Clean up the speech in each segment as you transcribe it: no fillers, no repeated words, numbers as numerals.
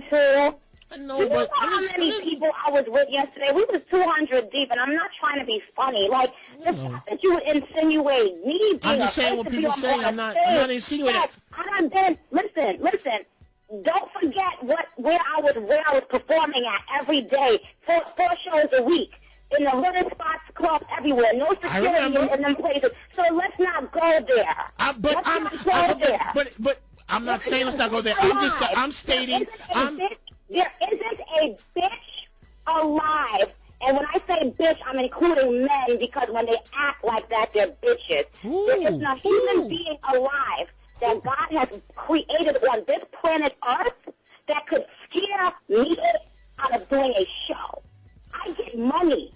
too. I know, Do you know but how many people I was with yesterday? We was 200 deep, and I'm not trying to be funny. Like, the fact that you would insinuate me being I'm just saying what people say. I'm not insinuating. Yes, I done been. Listen. Don't forget where I was performing at every day, four shows a week. In the little spots, clubs everywhere, no security in them places. So let's not go there. But I'm not saying let's not go there. I'm stating. There isn't a bitch alive, and when I say bitch, I'm including men because when they act like that, they're bitches. There is no human being alive that God has created on this planet Earth that could scare me out of doing a show. I get money.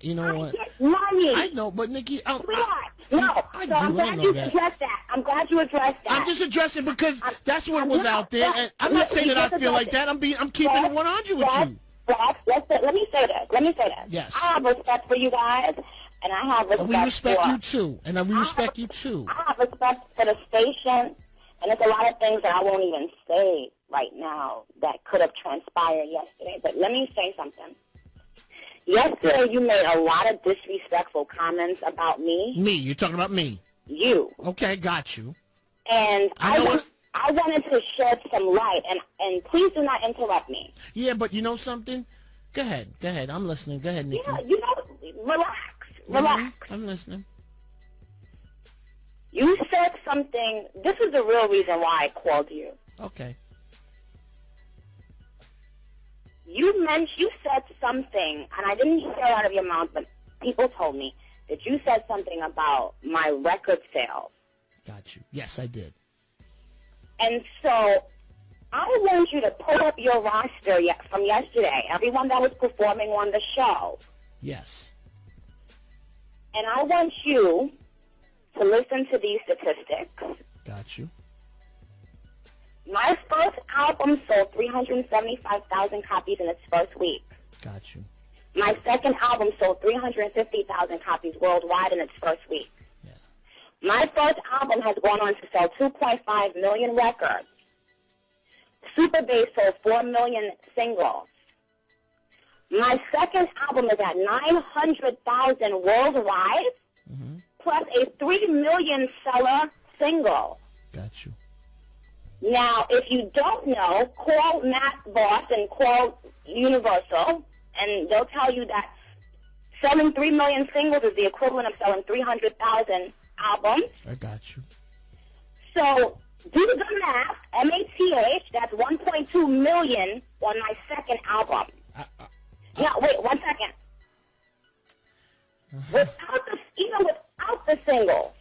You know what? I get money. I know, but Nikki, I'm glad you addressed that. I'm glad you addressed that. I'm just addressing because that's what was out there, and I'm not saying that I feel like that. I'm keeping it 100 with you. Let me say this. Yes. I have respect for you guys, and I have respect. And we respect you too, and we respect you too. I have respect for the station, and there's a lot of things that I won't even say right now that could have transpired yesterday. But let me say something. Yesterday, you made a lot of disrespectful comments about me. Me? You're talking about me? You. Okay, got you. And I wanted to shed some light, and please do not interrupt me. Yeah, but you know something? Go ahead. I'm listening. Go ahead, Nikki. Yeah, relax. I'm listening. You said something. This is the real reason why I called you. Okay. You said something, and I didn't hear it out of your mouth, but people told me that you said something about my record sales. Got you. Yes, I did. And so I want you to pull up your roster from yesterday, everyone that was performing on the show. Yes. And I want you to listen to these statistics. Got you. My first album sold 375,000 copies in its first week. Got you. My second album sold 350,000 copies worldwide in its first week. Yeah. My first album has gone on to sell 2.5 million records. Super Bass sold 4 million singles. My second album is at 900,000 worldwide, plus a 3 million seller single. Got you. Now, if you don't know, call Matt Boss and call Universal, and they'll tell you that selling 3 million singles is the equivalent of selling 300,000 albums. I got you. So, do the math, M-A-T-H, that's 1.2 million on my second album. Now, wait, 1 second. Even without the singles,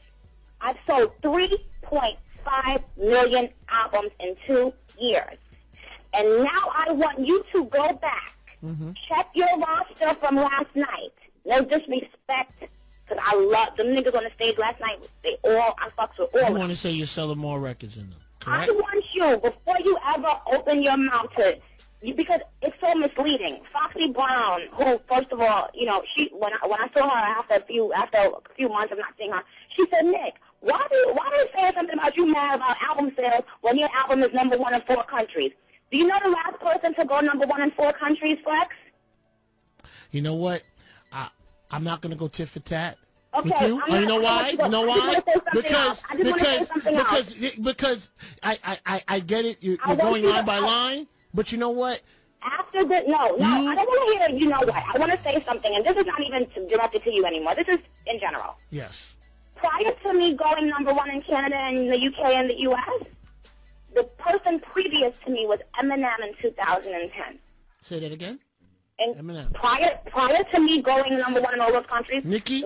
I've sold 3.5 million albums in 2 years. And now I want you to go back, check your roster from last night. No disrespect, because I love them niggas on the stage last night. I fucks with all of them. You want to say you're selling more records than them, correct? I want you, before you ever open your mouth because it's so misleading. Foxy Brown, who, first of all, you know, when I saw her after a few months of not seeing her, she said, Nick, why do you say something about you mad about album sales when your album is #1 in 4 countries? Do you know the last person to go #1 in 4 countries, Flex? You know what? I'm not going to go tit for tat. Okay, with you. You know why? You know why? Because I get it. You're going line by line. But you know what? After the no, I don't want to hear. You know what? I want to say something, and this is not even directed to you anymore. This is in general. Yes. Prior to me going #1 in Canada and the UK and the US, the person previous to me was Eminem in 2010. Say that again. And Eminem. Prior to me going #1 in all those countries, Nikki,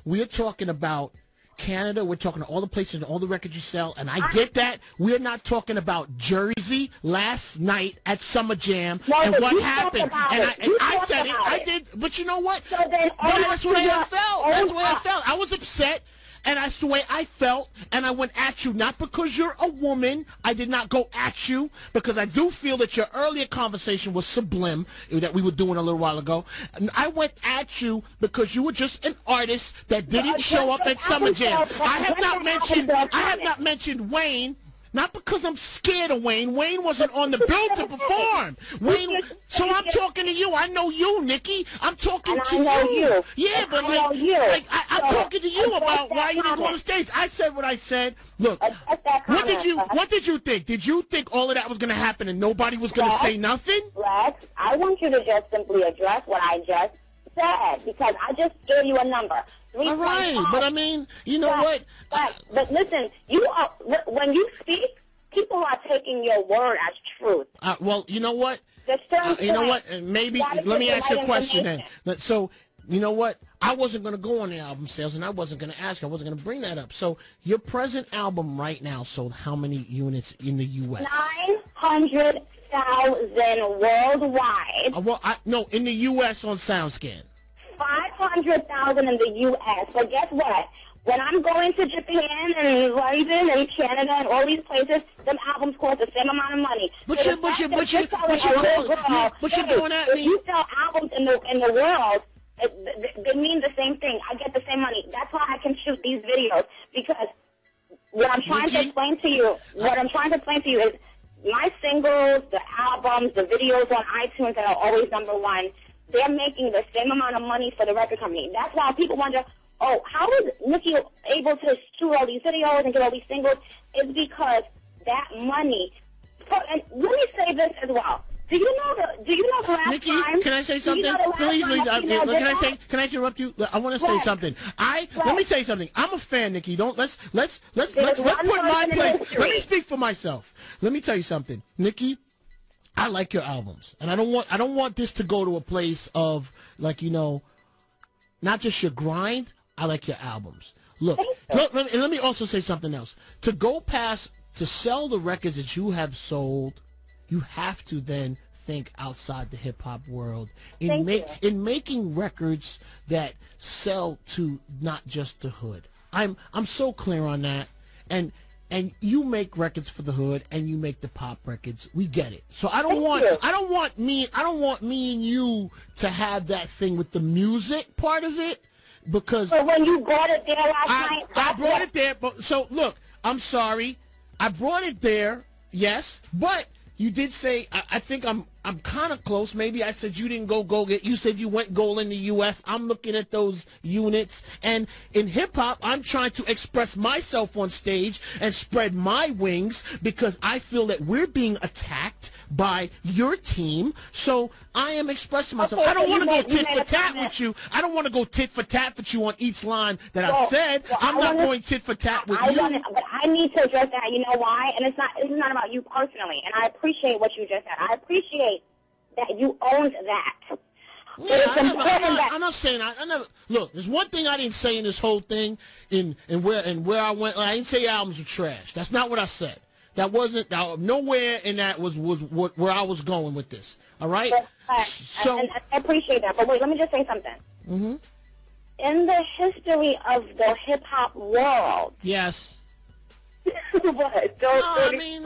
we're talking about Canada, we're talking to all the places and all the records you sell, and I get that. We're not talking about Jersey last night at Summer Jam and what happened. And I said it. I did. But you know what? So then, that's the way I felt. That's the way I felt. I was upset. And that's the way I felt, and I went at you, not because you're a woman. I did not go at you, because I do feel that your earlier conversation was sublime, that we were doing a little while ago. And I went at you because you were just an artist that didn't show up at Summer Jam. I have not mentioned Wayne Not because I'm scared of Wayne. Wayne wasn't on the bill to perform. Wayne. So I'm talking to you. I know you, Nicki. I'm talking to you. Yeah, but I'm talking to you about why you didn't go on the stage. I said what I said. Look, what did you think? Did you think all of that was going to happen and nobody was going to say nothing? Rex, I want you to just simply address what I just said, because I just gave you a number. All right, but I mean, you know what? But listen, when you speak, people are taking your word as truth. Well, you know what? You know what? Maybe let me ask you a question then. So, you know what? I wasn't going to go on the album sales, and I wasn't going to ask you. I wasn't going to bring that up. So, your present album right now sold how many units in the U.S.? 900,000 worldwide. Well, no, in the U.S. on SoundScan. 500,000 in the U.S. But guess what? When I'm going to Japan and London and Canada and all these places, them albums cost the same amount of money. But you're going at me. If you sell albums in the world, they mean the same thing. I get the same money. That's why I can shoot these videos, because what I'm trying to explain to you, is my singles, the albums, the videos on iTunes that are always #1. They're making the same amount of money for the record company. That's why people wonder, oh, how is Nicki able to shoot all these videos and get all these singles? It's because that money. And let me say this as well. Do you know the last Nicki, time? can I say something? Please. Can I interrupt you? I want to say something. Let me tell you something. I'm a fan, Nicki. Let's put my place. Let me speak for myself. Let me tell you something, Nicki. I like your albums, and I don't want this to go to a place of, like, you know, not just your grind. I like your albums. Look, let me also say something else. To sell the records that you have sold, you have to then think outside the hip hop world in making records that sell to not just the hood. I'm so clear on that, and you make records for the hood, and you make the pop records. We get it. So I don't want me and you to have that thing with the music part of it, because. So when you brought it there last night, I brought it there. But so look, I'm sorry, I brought it there. Yes, but you did say I think I'm kind of close. Maybe I said you didn't go get. You said you went gold in the U.S. I'm looking at those units, and in hip hop, I'm trying to express myself on stage and spread my wings, because I feel that we're being attacked by your team. So I am expressing myself. Okay, I don't want to go tit for tat with you. I don't want to go tit for tat with you on each line that I said. I'm not going tit for tat with you. But I need to address that. You know why? And it's not about you personally. And I appreciate what you just said. I appreciate that you owned that. Yeah, I'm not saying I never. Look, there's one thing I didn't say in this whole thing, in where I went. I didn't say albums were trash. That's not what I said. That wasn't nowhere in that was where I was going with this. All right. So and I appreciate that. But wait, let me just say something. Mm-hmm. In the history of the hip hop world. Yes. What? Because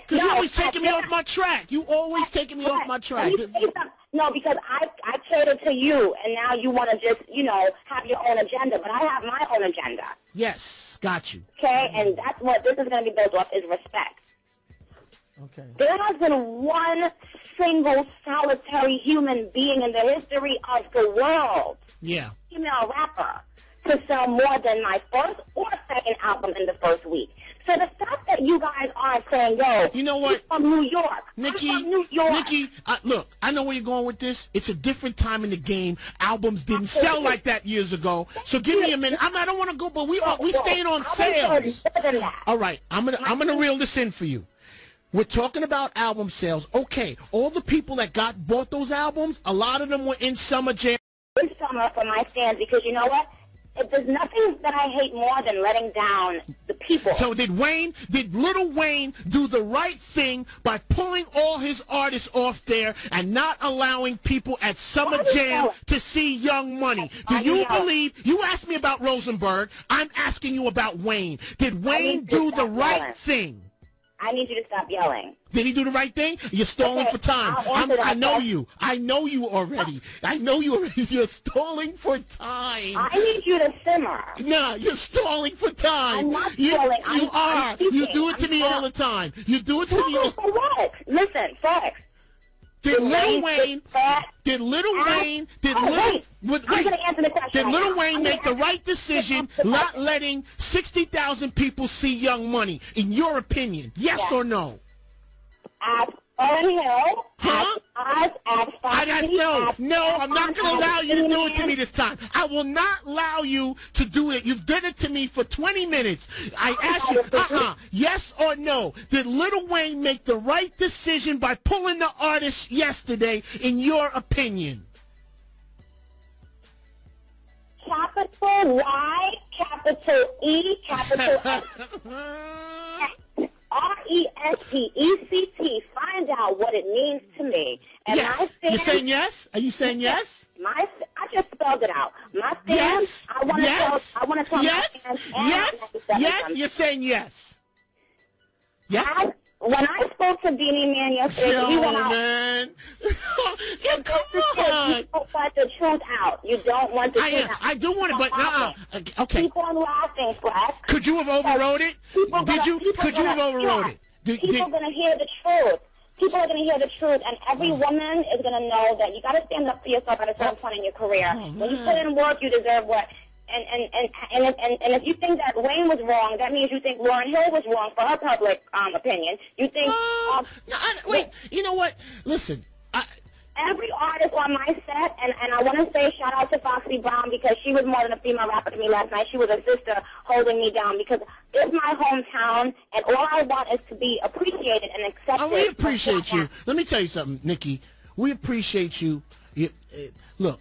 you're always taking me off my track. You always taking me off my track. No, because I catered to you, and now you want to just, have your own agenda. But I have my own agenda. Yes, got you. Okay, and that's what this is going to be built off, is respect. Okay. There has been one single solitary human being in the history of the world. Yeah. Female rapper. To sell more than my first or second album in the first week. So the fact that you guys aren't saying, yo, you know what? I'm from New York. Nicki, I'm from New York. Nicki, look, I know where you're going with this. It's a different time in the game. Albums didn't sell like that years ago. So give me a minute. I don't want to go, but we staying on sales. All right, I'm gonna reel this in for you. We're talking about album sales. Okay, all the people that bought those albums, a lot of them were in summer jam. In summer for my fans, because you know what? There's nothing that I hate more than letting down the people. So did Little Wayne do the right thing by pulling all his artists off there and not allowing people at Summer Jam to see Young Money? Do you believe, you asked me about Rosenberg, I'm asking you about Wayne. Did Wayne do the right thing? I need you to stop yelling. Did he do the right thing? You're stalling for time. I know you. I know you already. I know you already. You're stalling for time. I need you to simmer. Nah, you're stalling for time. I'm not stalling. You are. You do it to me all the time. You do it to me all. For what? Listen, Fox. Did Lil Wayne make the right decision not letting 60,000 people see Young Money, in your opinion? Yes or no? At Hill. Huh? No, I'm not going to allow you to do it to me this time. I will not allow you to do it. You've done it to me for 20 minutes. I asked you, yes or no? Did Lil Wayne make the right decision by pulling the artist yesterday, in your opinion? Capital Y, capital E, capital S. RESPECT. Find out what it means to me. And yes. You're saying yes? Are you saying yes? I just spelled it out. My fans, I want to tell my fans. Yes. You're saying yes. Yes. When I spoke to Beanie Man yesterday, he went out. Man. Yeah, come on. You don't want the truth out. You don't want the truth out. I do want it, but okay. Keep on laughing, Flex. Could you have overrode it? Could you have overrode it? People are going to hear the truth. People are going to hear the truth, and every woman is going to know that you got to stand up for yourself at a certain point in your career. When you put in work, you deserve what. And if you think that Wayne was wrong, that means you think Lauryn Hill was wrong for her public opinion. You think... wait, you know what? Listen, every artist on my set, and I want to say shout out to Foxy Brown, because she was more than a female rapper to me last night. She was a sister holding me down, because it's my hometown, and all I want is to be appreciated and accepted. Oh, we appreciate you. Let me tell you something, Nicki. We appreciate you. Look,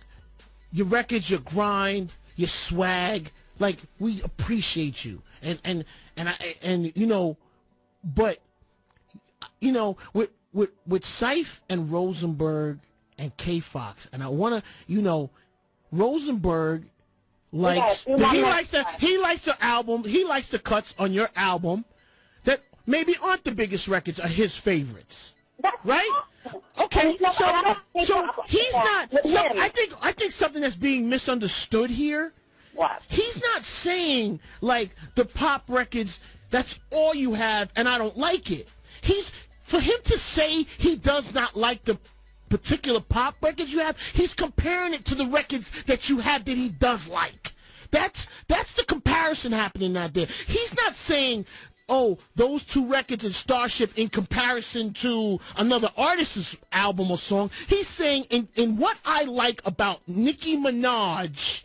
your records, your grind, your swag, like, we appreciate you, and you know, but you know, with Syph and Rosenberg and K Fox, and I wanna, you know, Rosenberg likes he likes the album, he likes the cuts on your album that maybe aren't the biggest records, are his favorites, right? Okay, so he's not. So I think something that's being misunderstood here. What? He's not saying like the pop records, that's all you have, and I don't like it. For him to say he does not like the particular pop records you have, he's comparing it to the records that you have that he does like. That's the comparison happening out there. He's not saying, oh, those two records in Starship in comparison to another artist's album or song. He's saying in what I like about Nicki Minaj,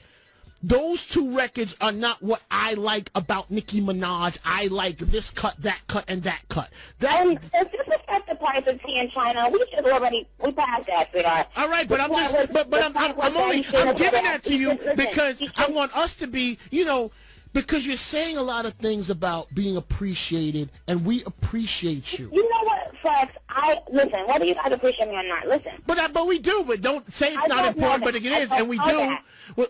those two records are not what I like about Nicki Minaj. I like this cut, that cut, and that cut. Does this affect the price of tea in China? We passed that, sweetheart. All right, but I'm giving that to you because I want us to be, you know, because you're saying a lot of things about being appreciated, and we appreciate you. You know what, Flex? Listen, whether you guys appreciate me or not, listen. But we do, but don't say it's not important, but it is, and we do. Well,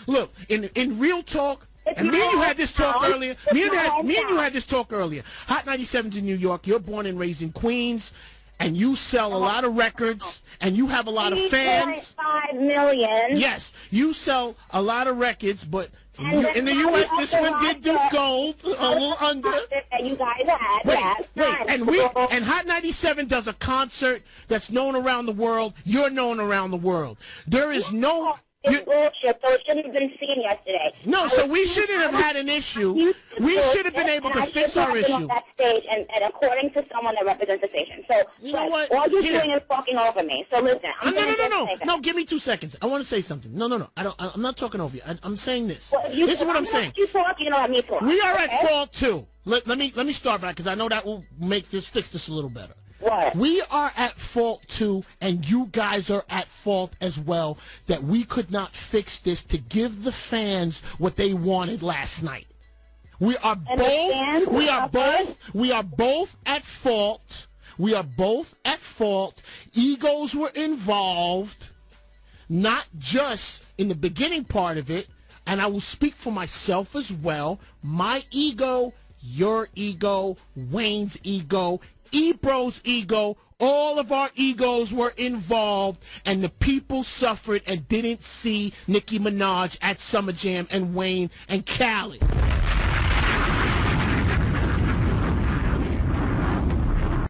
look, in real talk, and me and you had this talk earlier. Me and you had this talk earlier. Hot 97's in New York. You're born and raised in Queens, and you sell a lot of records, and you have a lot of fans. 3.5 million. Yes, you sell a lot of records, but in the U.S., this one did do gold, a little under. That you guys had. And Hot 97 does a concert that's known around the world. You're known around the world. There is no... It's bullshit, so it shouldn't have been seen yesterday. No, so we shouldn't have had an issue. We should have been able to fix our issue. On that stage, and according to someone that represents the station. So you know what? All you're doing is fucking over me. So listen, No, give me 2 seconds. I want to say something. No. I'm not talking over you. I'm saying this. Well, this is what I'm saying. You talk, you don't let me talk. We are at fault too. Let me start back, because I know that will fix this a little better. What? We are at fault too, and you guys are at fault as well, that we could not fix this to give the fans what they wanted last night. We are both at fault. We are both at fault. Egos were involved, not just in the beginning part of it, and I will speak for myself as well. My ego, your ego, Wayne's ego, Ebro's ego, all of our egos were involved, and the people suffered and didn't see Nicki Minaj at Summer Jam and Wayne and Cali.